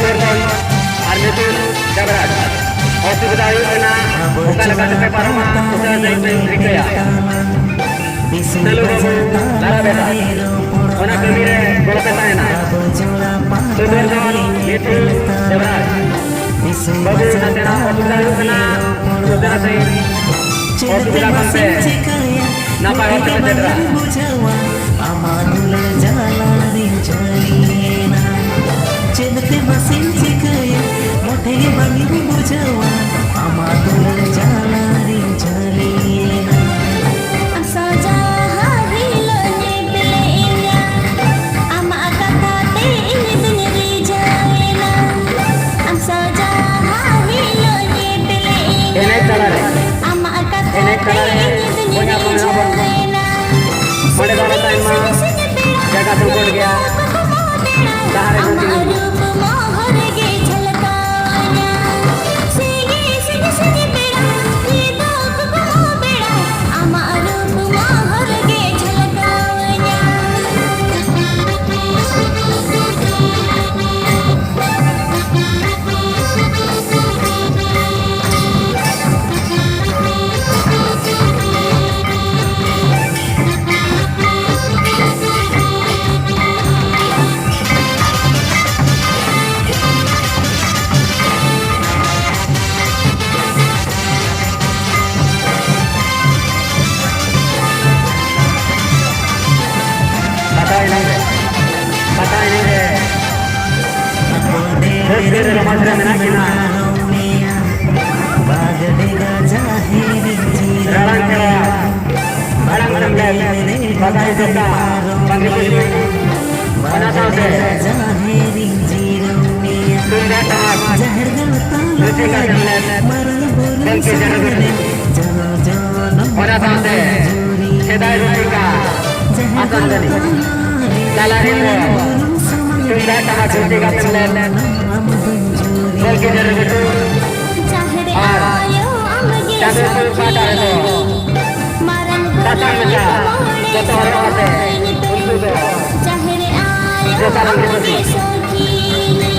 Berton Arnetun Jabrat Hospital Ayuna Bukan kata parma usaha zaitun rikaya Seluruh lara beta Ona kemire golpetana Berton itu Jabrat Babu natena Hospital Ayuna usaha zaitun Hospital Kampe Napa Hospital Cedera Amanul jalari jalina Cedete basin cikaya Mote bagi bujawa Amanul jalari jalina Asa jahari lo nyebelenya Ama kata te ini sendiri jalina Asa jahari lo nyebelenya Enak talare Ama kata te Enak talare ini Punya sendiri pengalaman jalina Pada kalau time jaga tungkol gaya Sahare Ama nanti रूप मोहर के झलकावना सिगे सिगे सिगे बेड़ा ये दोख को बेड़ा ama रूप मोहर के झलकावना Kata ini deh Terus remaja menakina Ralang kera Barang barang lep Kata itu tak Bagi pusing Mana tahu deh Tunda tamat Lusikan yang lep Dan kejar gede Mana tahu deh Sedai rusika Asal jadi Lalari mo Tunda tamat lusikan yang lep Dan kejar gede चाहरे आयो अमगे Tapi itu kata itu मरण Datang saja Kata orang-orang Untuk itu चाहरे आयो Dia salah gitu अमगे sih सखी